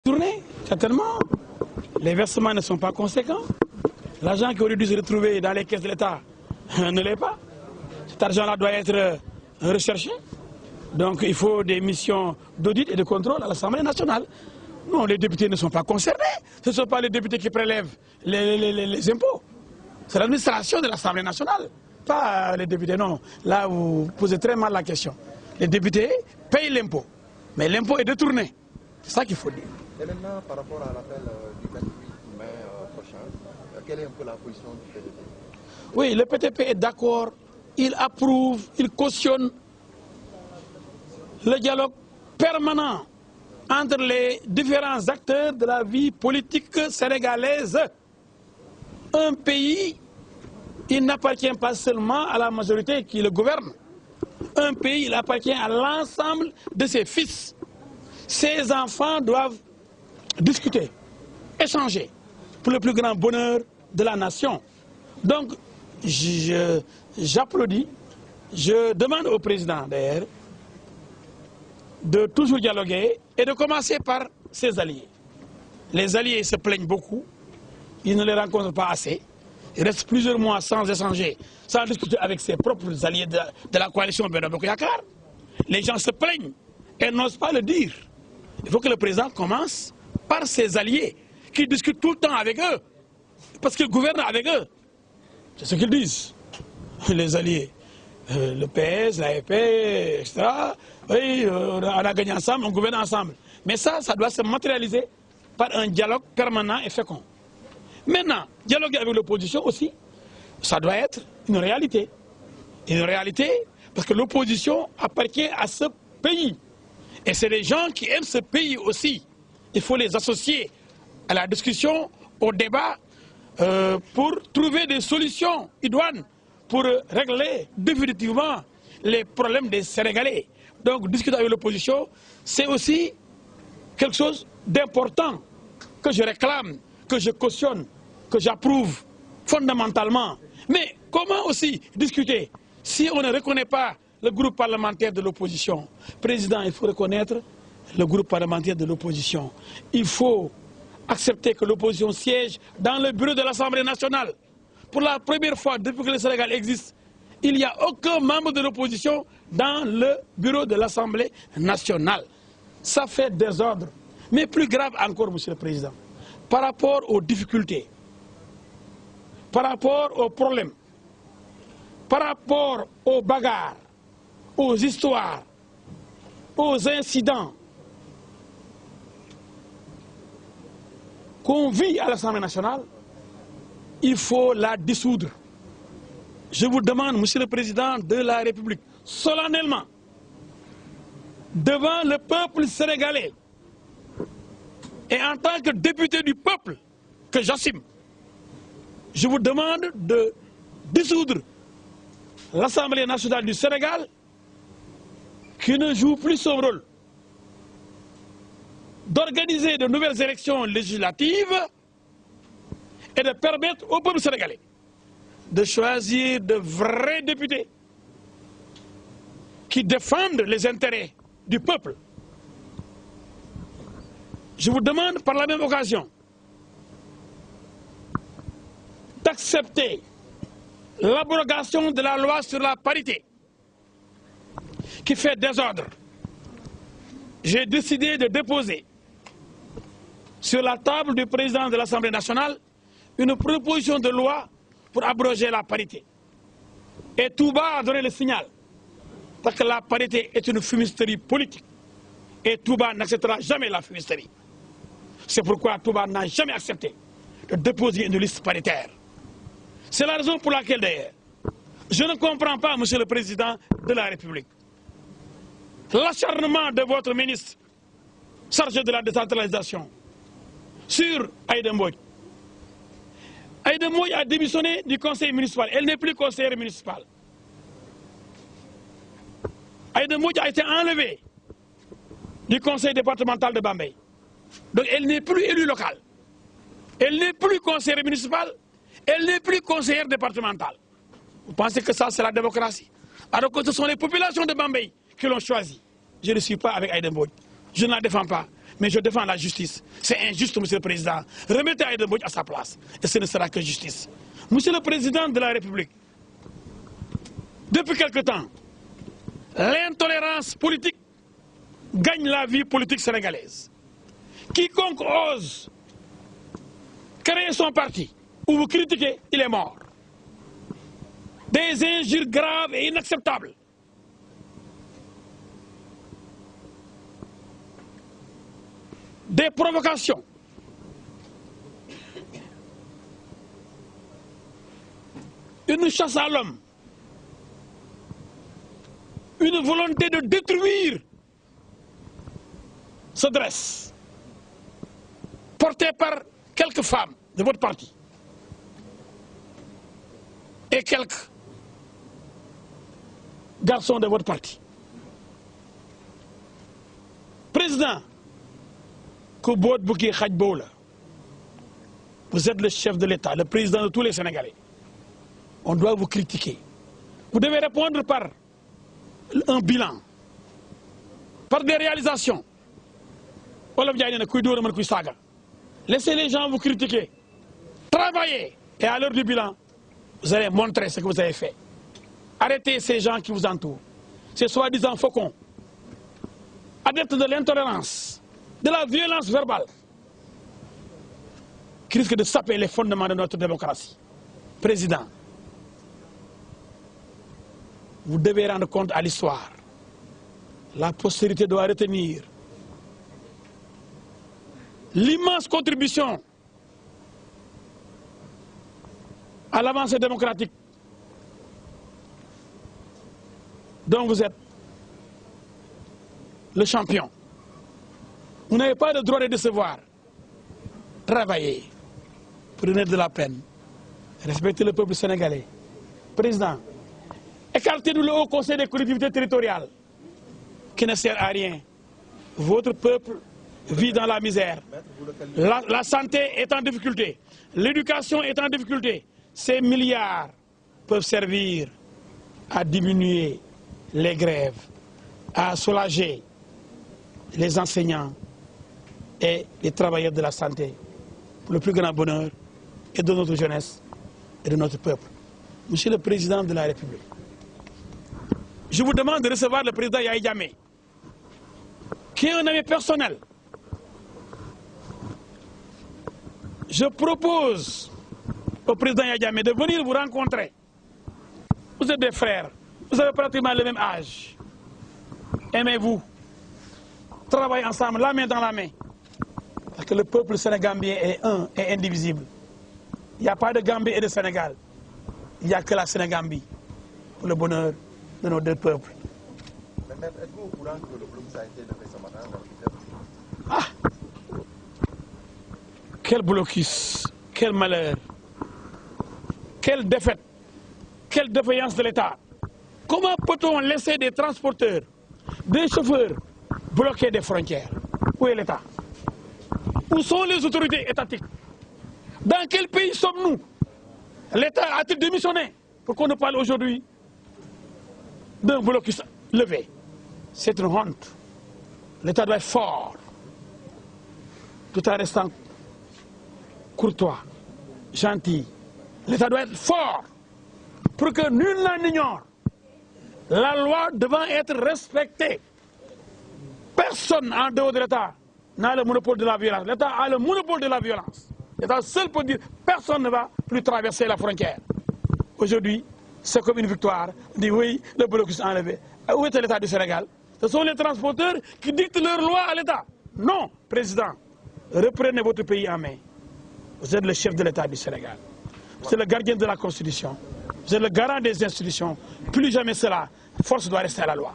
Tourner, certainement. Les versements ne sont pas conséquents. L'argent qui aurait dû se retrouver dans les caisses de l'État ne l'est pas. Cet argent-là doit être recherché. Donc il faut des missions d'audit et de contrôle à l'Assemblée nationale. Non, les députés ne sont pas concernés. Ce ne sont pas les députés qui prélèvent les impôts. C'est l'administration de l'Assemblée nationale, pas les députés. Non, là vous posez très mal la question. Les députés payent l'impôt, mais l'impôt est détourné. C'est ça qu'il faut dire. Et maintenant, par rapport à l'appel du 28 mai prochain, quelle est un peu la position du PTP? Oui, le PTP est d'accord, il approuve, il cautionne le dialogue permanent entre les différents acteurs de la vie politique sénégalaise. Un pays, il n'appartient pas seulement à la majorité qui le gouverne. Un pays, il appartient à l'ensemble de ses fils. Ses enfants doivent discuter, échanger pour le plus grand bonheur de la nation. Donc, j'applaudis, je demande au président d'ailleurs de toujours dialoguer et de commencer par ses alliés. Les alliés se plaignent beaucoup, ils ne les rencontrent pas assez. Ils restent plusieurs mois sans échanger, sans discuter avec ses propres alliés de la coalition Benno Bokk Yakaar. Les gens se plaignent et n'osent pas le dire. Il faut que le président commence par ses alliés, qui discutent tout le temps avec eux, parce qu'il gouverne avec eux. C'est ce qu'ils disent, les alliés. Le PS, l'AFP, etc. Oui, on a gagné ensemble, on gouverne ensemble. Mais ça doit se matérialiser par un dialogue permanent et fécond. Maintenant, dialoguer avec l'opposition aussi, ça doit être une réalité. Une réalité parce que l'opposition appartient à ce pays. Et c'est des gens qui aiment ce pays aussi. Il faut les associer à la discussion, au débat, pour trouver des solutions idoines pour régler définitivement les problèmes des Sénégalais. Donc discuter avec l'opposition, c'est aussi quelque chose d'important que je réclame, que je cautionne, que j'approuve fondamentalement. Mais comment aussi discuter si on ne reconnaît pas le groupe parlementaire de l'opposition? Président, il faut reconnaître le groupe parlementaire de l'opposition. Il faut accepter que l'opposition siège dans le bureau de l'Assemblée nationale. Pour la première fois depuis que le Sénégal existe, il n'y a aucun membre de l'opposition dans le bureau de l'Assemblée nationale. Ça fait désordre. Mais plus grave encore, Monsieur le Président, par rapport aux difficultés, par rapport aux problèmes, par rapport aux bagarres, aux histoires, aux incidents qu'on vit à l'Assemblée nationale, il faut la dissoudre. Je vous demande, Monsieur le Président de la République, solennellement, devant le peuple sénégalais, et en tant que député du peuple que j'assume, je vous demande de dissoudre l'Assemblée nationale du Sénégal, qui ne joue plus son rôle, d'organiser de nouvelles élections législatives et de permettre au peuple sénégalais de choisir de vrais députés qui défendent les intérêts du peuple. Je vous demande par la même occasion d'accepter l'abrogation de la loi sur la parité qui fait désordre. J'ai décidé de déposer sur la table du président de l'Assemblée nationale une proposition de loi pour abroger la parité. Et Touba a donné le signal, parce que la parité est une fumisterie politique. Et Touba n'acceptera jamais la fumisterie. C'est pourquoi Touba n'a jamais accepté de déposer une liste paritaire. C'est la raison pour laquelle, d'ailleurs, je ne comprends pas, Monsieur le Président de la République, l'acharnement de votre ministre chargé de la décentralisation sur Aïda Mbodj. Aïda Mbodj a démissionné du conseil municipal. Elle n'est plus conseillère municipale. Aïda Mbodj a été enlevée du conseil départemental de Bambey. Donc elle n'est plus élue locale. Elle n'est plus conseillère municipale. Elle n'est plus conseillère départementale. Vous pensez que ça, c'est la démocratie? Alors que ce sont les populations de Bambey qui l'ont choisi. Je ne suis pas avec Aïda Mbodj. Je ne la défends pas. mais je défends la justice. C'est injuste, Monsieur le Président. Remettez Aïda Mbodj à sa place, et ce ne sera que justice. Monsieur le Président de la République, depuis quelque temps, l'intolérance politique gagne la vie politique sénégalaise. Quiconque ose créer son parti ou vous critiquer, il est mort. Des injures graves et inacceptables. Des provocations. Une chasse à l'homme. Une volonté de détruire se dresse, portée par quelques femmes de votre parti et quelques garçons de votre parti. Président, vous êtes le chef de l'État, le président de tous les Sénégalais. On doit vous critiquer. Vous devez répondre par un bilan, par des réalisations. Laissez les gens vous critiquer. Travaillez. Et à l'heure du bilan, vous allez montrer ce que vous avez fait. Arrêtez ces gens qui vous entourent. Ces soi-disant faucons, adeptes de l'intolérance, de la violence verbale, qui risquent de saper les fondements de notre démocratie. Président, vous devez rendre compte à l'histoire. La postérité doit retenir l'immense contribution à l'avancée démocratique dont vous êtes le champion. Vous n'avez pas le droit de décevoir. Travaillez, prenez de la peine, respectez le peuple sénégalais. Président, écartez-nous le Haut Conseil des collectivités territoriales qui ne sert à rien. Votre peuple vit dans la misère. La santé est en difficulté. L'éducation est en difficulté. Ces milliards peuvent servir à diminuer les grèves, à soulager les enseignants et les travailleurs de la santé pour le plus grand bonheur et de notre jeunesse et de notre peuple. Monsieur le Président de la République, je vous demande de recevoir le président Yahya Jammeh, qui est un ami personnel. Je propose au président Yahya Jammeh de venir vous rencontrer. Vous êtes des frères, vous avez pratiquement le même âge. Aimez-vous, travaillez ensemble, la main dans la main. Parce que le peuple sénégambien est un et indivisible. Il n'y a pas de Gambie et de Sénégal. Il n'y a que la Sénégambie pour le bonheur de nos deux peuples. Mais êtes-vous au courant que le blocus a été levé ce matin? Ah! Quel blocus, quel malheur, quelle défaite, quelle défaillance de l'État. Comment peut-on laisser des transporteurs, des chauffeurs bloquer des frontières? Où est l'État? Où sont les autorités étatiques? Dans quel pays sommes-nous? L'État a-t-il démissionné pour qu'on ne parle aujourd'hui d'un blocus levé? C'est une honte. L'État doit être fort, tout en restant courtois, gentil. L'État doit être fort pour que nul n'en ignore. La loi devant être respectée. Personne en dehors de l'État n'a le monopole de la violence. L'État a le monopole de la violence. L'État seul peut dire personne ne va plus traverser la frontière. Aujourd'hui, c'est comme une victoire. On dit oui, le blocus est enlevé. Où est l'État du Sénégal? Ce sont les transporteurs qui dictent leur loi à l'État. Non, Président, reprenez votre pays en main. Vous êtes le chef de l'État du Sénégal. Vous êtes le gardien de la Constitution. Vous êtes le garant des institutions. Plus jamais cela, force doit rester à la loi.